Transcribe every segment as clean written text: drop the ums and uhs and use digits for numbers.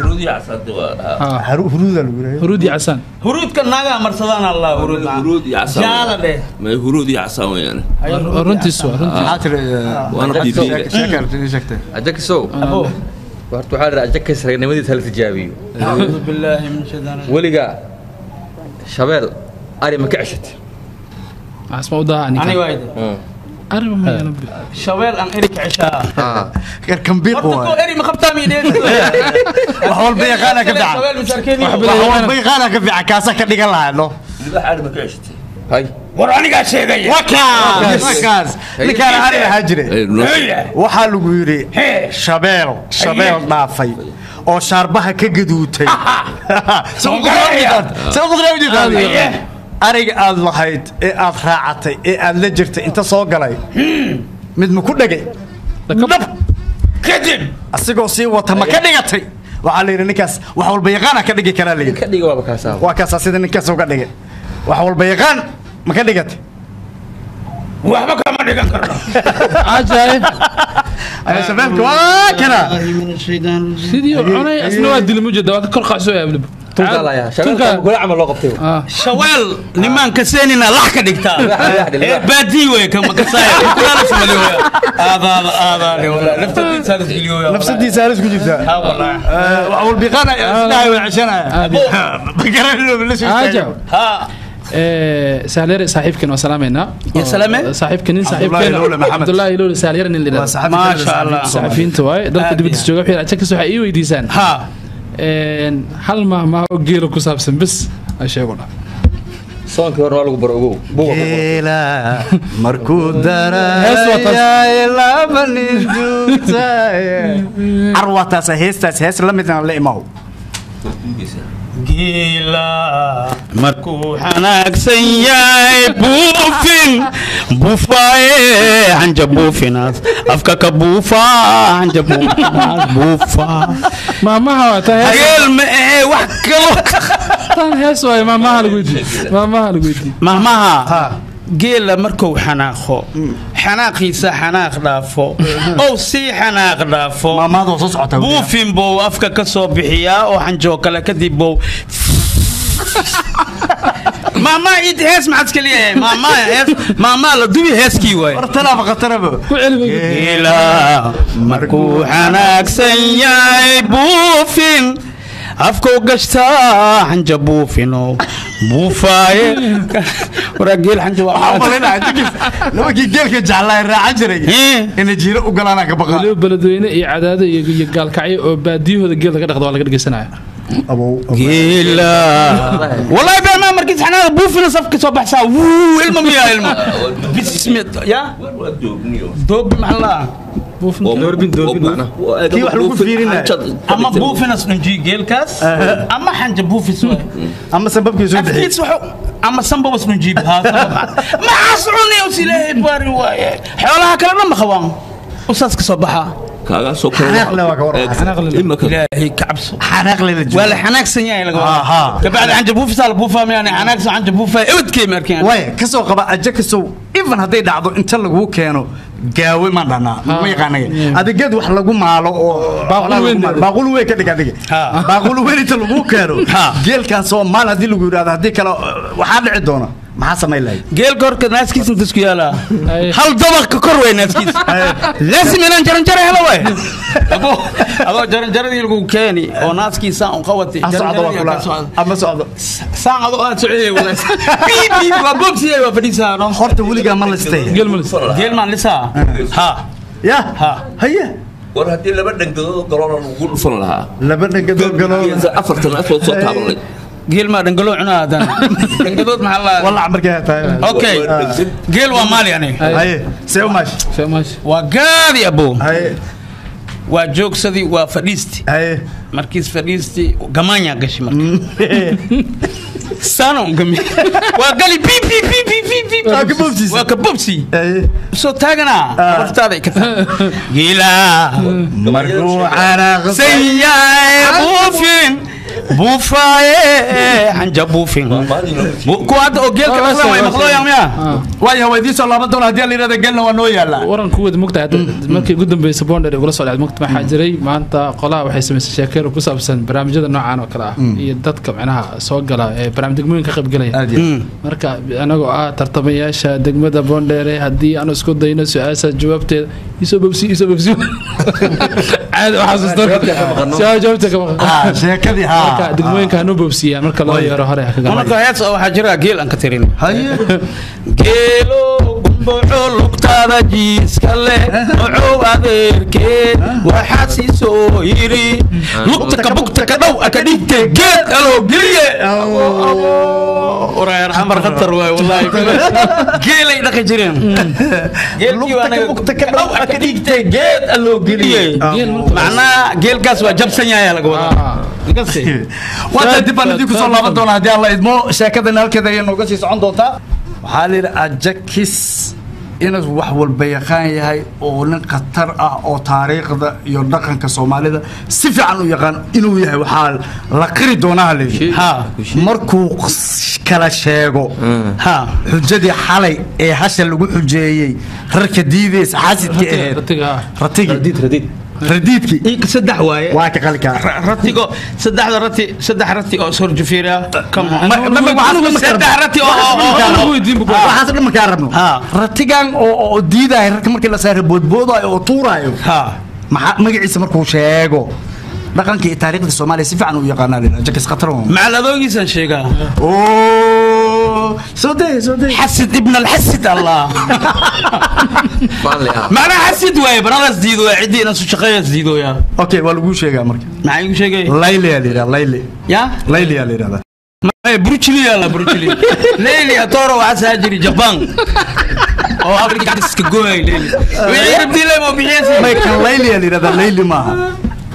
هرودي عسان هرودي عسان هرود كان ناقة مرصدان الله هرودي عسان جالة ما هرودي عسان يعني رنتي سوا وانا بيبي شكته أجاك سو وارتو حال أجاك سرق نمدي ثلاث جابيو أعوذ بالله من الشيطان ولقى شباب أري مكعشت اسمه وداني أنا وايد أري ما ينبي شوال أن إريك عشاء كم بيقوا وقتكو إري مخبطامي ليه وحول بيغانا كبيع شوال مساركيني وحول بيغانا كبيع كاسا كديق الله له لا حد مكعشت هاي وراني قاعد شيء غير وكاس اللي كان علي هجري waxaa lagu yiri shabeel dhaafay oo shaarbaha ka gaduutay soo qodray ariga aad lahayd ee aad raacatay ee aad la jirtay inta soo galay mid ma ku dhagay kadib asigoo sii wata ma ka dhigatay waxa la yiri ninkaas wax walba yaqaan ka dhigi kara leeyahay ka dhigi waa kaasa waa kaasa sida ninkaas uga dhigay wax walba yaqaan ma ka dhigatay waxba kama dhigan karno عجايب يا شباب كنا من الشيطان سيدي أنا أصلا ودي الموجود ده كل قاسوي يا ابن تقول يا شباب كل عمل لقطته شوال لمن كسيننا لحق دكتا بادي ويك ما كسايا كلنا نسمع هذا ولا نفس دي سالس كجبتها ها والله وأول بيقانا لا وعشنا بقرنا بلش ها سالير صاحبكن وسلامنا يا سلامه صاحبكن عبد الله يلول سالير اللي ما شاء الله صاحبين توي دلك دبت جوجا خير اجك سو اي ويديسان ها هل ما اوغيلو كسابسن بس اشيغنا صونك هور لو برغو لا مركو دارا يا لا بني دوتاي عروتا هيس لمدنا لا امو جيلا مركو حناك سياي بوفين بوفاي عنجا بوفيناس أفكاك بوفا عنجا بوفا ماما هوا هيل مئي وحكلو تان هسوي ماما هالقويتي ماما جيلا مركو حناخو حناقيسا حناق دافو او سي حناق دافو ماما دو صوصعته بوفين بو افكا كسو بخيا او حنجو كلا كديب بو ماما ايد هيس معسكليه ماما لا دوبي هيسكي واي قترب جيلا مركو حناق سياي بوفين afko gashta hanja buufino buufaaye warageel hanja waa malena ajigis lawagi geelka jaclay raacan jiray in jiiro u galana ka baqaa waliba baladweyne iyo cadaado iyo gaalkacyo oo baadiyahooda geel laga dhaqdo waa laga dhigaysanayo abo geela wallahi baa markii xanaada buufino safka soo baxsaa wuu ilmo bismid ya doob maxalla دوربين معنا كي wax lagu fiirina ama buufinas nji geelkaas ama xanja buufis ama sababkiisu bixi ama sanbabas nji baha ma asruni usilay bari waaye xoolaha kala ma khawaan usas ka soo baxa كاغا سو إلهي كعبسو حناق للجو ولا حناق سنيا لقوا كبعد عن جبوف سال بوفا يعني حناق عن جبوفا اود كي مركان واي كسو قبا اجكسو ايفن هدي دعدو انت لغو كينو gaawe ma dhana ma yaqaanay adeegad wax lagu maalo oo baaqul weey ka dhiga baaqul weey inta lagu keeno geelkan Soomaal hadii lagu yiraahdo hadii kale waxa dhici doona maxaa sameeyay geel gorka naaskiis inta isku yaala hal dabaq ka kor weey naaskiis laasim inaan jaran helo way abo jaran lagu keeni oo naaskiisa aan qawati ama socdo saacado aad socday wala bibi waa bobsi waa fadhiisano horta waliga ma listay geel ma lisa ها يا هيا war hadii laba dhangadood galoon ugu dhufan lahaa laba dhangadood galoon afartan afar soo taabanay geel ma dhangalo cunaadan dhangadood maxaa la walla amarkaa tahay okay geel waa maali yani haye seemash waa gaadi abo haye waa joogsadii waa fadhiisti haye markiis fadhiisti gamanya gashi markii سانو قمي وقالي بي بي بي بي بي بي وكبوبسي سو تاغنا ورتاده كتا جيلا مرجو على سيا بوفين buufaaye xanja buufin kuwaad oo geelka dhaqsan way maqlooyaan miya waayo waydiin soo laaban doona haddii la yidhahdo geelna waa noo yaallaa waran kuwada mugtahay markii ugu dambeysay Boondary ugula soo dhacday mugta waxaa jiray maanta qolaha waxay samaysay sheekooyin ku saabsan barnaamijyada noocan oo kale ah iyo dadka macnaha soo gala ee barnaamij degmooyin ka qayb galaya marka anagoo tartamayaasha degmada Boondary haddii aan isku dayno su'aasha jawaabteeda isoo bobsi عاد وحاسستك جاوبتك sheekadii marka degmooyinka anu bobsiya marka loo yeero hore ka galaan marka hees waxa jira geel aan ka tirin geelo gumbo lugtada jiiska leh oo adeerkeed waxa si soo yiri lugta ka bugta ka dhaw ka dhigtay geed alo geliye ورا حمر خطر والله جيلي دقي جيرين جيلكي وانا بوقت كدو اكديغتي جيل الو غليه معناها جيل كاس وا جبسن يا لا غودا نقصي وانت دبان ديكو سو لابا دونا hadii Allah idmo sheekada halkeeda ay nooga sii socon doonta waxa la yiraahdaa Ajakis inuu wax walba yaqaan yahay oo nin qatar ah oo taariikhda iyo dhaqanka Soomaalida si fiican u yaqaan inuu yahay waxa la qiri doonaa leeyahay ha markuu kala sheego ha xujadii xalay ee hasha lagu xujeeyay rarka diideys xaasidka ee ratiga رديدكي إيك سدح واي واك قالك رتيكو سدح رتي أو صور جفيرة كم ما سدح رتي أو حسب ما كاربنا رتيكان أو ديدا هرك مركل سعر بود أو طورة ها ما جيس مركو شاقو لكن كي تاريخ الصومالي سيفعن ويقانا لنا جاكس خطرهم مع لذوقي سنشيقا اوه صدق حسد ابن الحسد الله معنى حسد واي برناس ديدو عدي ناس شقيا ديدو يا اوكي والو شيغا مركي معي شيغا ليلي يا ليرا ليلي يا ليرا ما بروتشلي يلا بروتشلي ليلي يا تورو واساجري جبان او افريكا ديسك جوي ليلي ويربدي لي مو بيحسي ما كان ليلي يا ليرا ليلي ما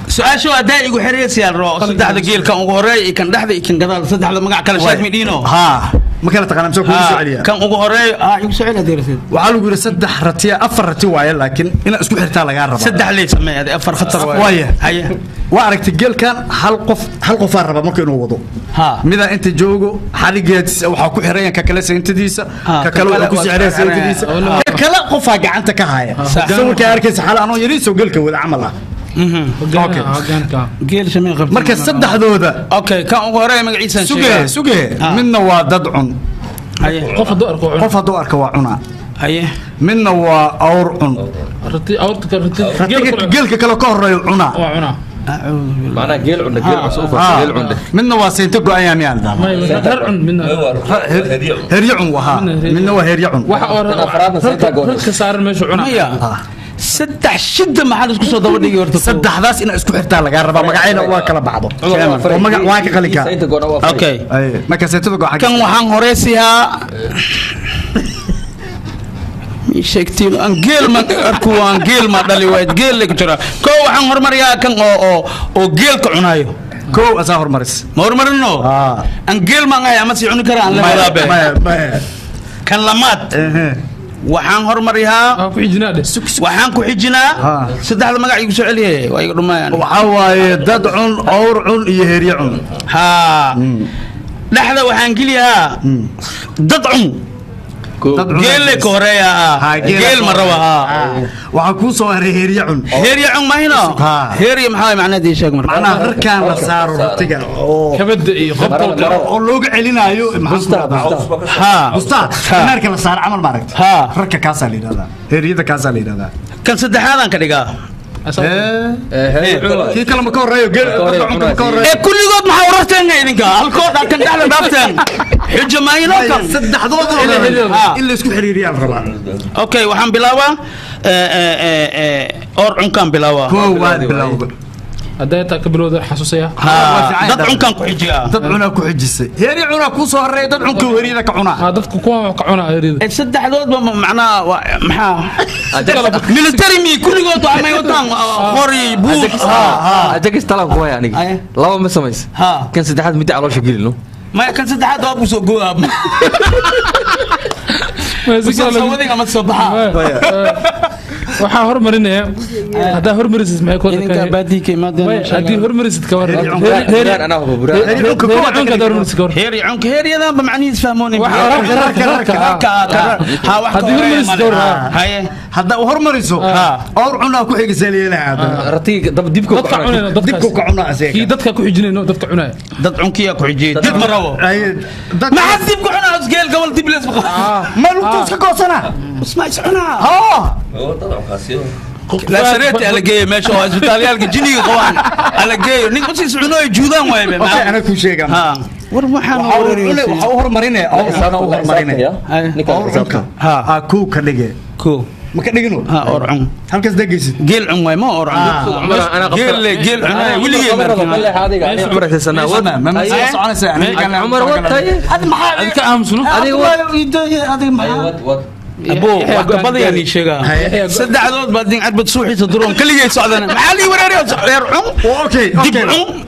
سؤال شو أداء يقول حريص يا الرو صدق هذا جيل كان وراي كان دحدي كان قدال صدق هذا مقع كلا شاد مدينه ها ما كانت تقنع مسوي كل سؤالية كان وراي يقول سؤال هذا رسيد وعلو يقول صدق رتيا أفر رتي وايا لكن أنا أسبوع حتى لا جرب صدق ليه سمي هذا أفر خطر وايا هيا وعرك تجيل كان حلقف الربا ممكن وضو ها ماذا أنت جوجو حريقات وحكوا حريان ككلاس أنت ديسا ككلو كوس عريس أنت ديسا كلا قفا قعنت كهاية سووا كأركز حال أنا يريس وقلك وذا عمله اوكي جيل شمين غرب مركز صدح ذوذا اوكي كان وراي مقعيسان سوقه منا وضدع قف دورك وعنا هيه منا واورعن رتي اورتك جيلك كلا كهري عنا معناها جيل عندك جيل عصوفة جيل عندك منا واسينتقو ايام يالدا هرعن منا هريعن وها منا وهريعن waxa افرادنا سينتقو صار meesha cuna سدح شدة ما حد اسكو دبا دغي horta سدح داس in isku xirtaa laga raba magacayna waa kala baxdo oo magac waa ka qalika okay ma ka seeto go kan waxaan horeysiyaa sheegtiin aan geel ma arku waan geel ma dhali wayd geel leeg jira ko waxaan hormariyaa kan oo geel ka cunayo ko asa hormaris ma hormarino aan geel ma ngay ama si cuni kara aan la wadaabe kan lamaad waxaan hormariyaa waxaan ku xijinaa saddexda magac igu soo celiyay waa iga dhumayaan waxa waaye dadcun awrcun iyo heryacun ha dhaxda waxaan geliyaa dadcun geel ka horeeya geel maraba waxa ku soo haray heryacun ma hino herya maxay macnaheedu sheeg marka macnaha rarkaan la saaro ratiga oo kabada iyo qofka oo looga celinayo ha ustaad marka la saaro amal maaragta ha rarka kaasa la yiraahdaa heryada kaasa la yiraahdaa kan saddexaadan ka dhigaa kii kala ma ka horeeyo geel kulligood maxaa wararteen idinka halkoo kan dhaxla dhaafteen xujo ma inoo kan saddexdood in la isku xiriiriyaan rabaa okay waxaan bilaabaa or cunkaan bilaabaa koo waad bilaawda هذا تقبلوا ذا حساسية dad cunkan ku xijiya dad cuna ku xijisay heeri cuna ku soo horeey dad cunka weerida ka cuna dad ku cuna heerida saddexdoodba macnaa maxaa military mi kulligood waa may wataan qori buur Ajakis talan kuwa yani laba ma samays kan saddexaad mid caloosha gelino ma kan saddexaad waa busoo go'aab ma sawadiga ma soo baxa waxaa hormarinaya haddaa hormarisid maxay ku idinka baadii ka imaadeen haddii hormarisid ka war heeri cunka heeriyadan ba macnihiis fahmoonay hadda hormariso awr cunaa ku xigisaleelaha ratiga dab dibku ka cunaa kii dadka ku xijinayno dadka cunaa dad cunkiya ku xijiyay dib marabo ma hadib ku cunaa isgeel gobol dib lees ma luntus ka goosana isma cunaa لا سريت على جاي ماشي هو اسبيتاليال جيني قوان على جاي نيك بس يسعنوا يجودان واي انا كل شيء ها war waxaan waxa hormarinay awrcuna hormarinay ها كو كدغه كو ما كدغنو ها orcun halkaas dagaysid geel cun way ma orcun geel cunay wiligeey عمرك سنوات ما soconaysa aniga عمر وقتي hada maxaa adka aamusno adiga ابو قبضي يعني شيغا سدعدود بعدين عربت سوحي تدرون كليي سعدنا معالي وراري يرعم اوكي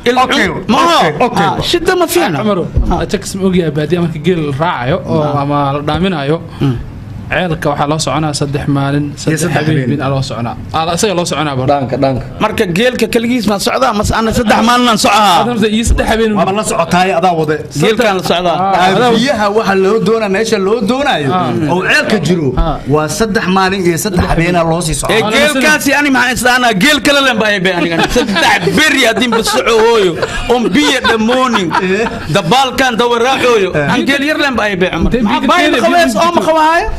اوكي ما اوكي شده ما فينا عمرو تكس اوغيا baadiya marka geel raacayo oo ama la dhaaminayo ceelka waxa loo soconaa 3 maalin 3 habeen loo soconaa asaga loo soconaa dhaanka marka geelka kaligiis ma socdaa mas ana 3 maalin aan socohaa hadda iyo 3 habeen ma la socotaay adaa wada geelkan la socdaa biyaha waxa loo doonaa meesha loo doonayo oo ceelka jiro waa 3 maalin iyo 3 habeen loo sii socdaa geelkaasi ani maxaan isdaana geel kale leen baa ay aniga 3 beri hadin bisoo hooyo on biyo dhamooni dabaalkan dawaraaxooyo aan geel yar leen baa ay ma baa qabees oo ma qabaayo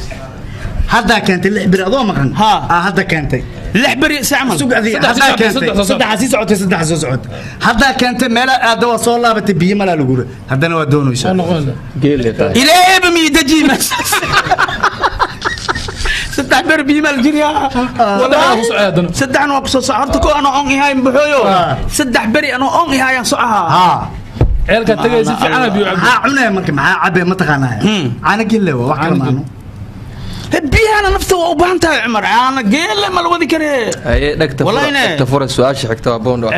هذا كانت اللعبة أضوء مكان هذا كانت اللعبة سعمل هذا كانت صدق عزيز عود صدق عزيز عود هذا كانت ملا أدوى صولة بتبيه ملا لجورة هذا نوع دونه إيش إلى بمي دجيم صدق بربي مال جريا ولا صدق أنا وقصة صعرتك أنا أنهي هاي بحيو صدق بري أنا أنهي هاي صعها ceelka tagaysid fiican biyo ha cunay marka maxaa cabe ma taqaanaa ana gille wax kala maano بيها أنا نفسه وبانتها عمر أنا قيل ما الودي كره أي نكتة فرص سؤال شحكتها بوندو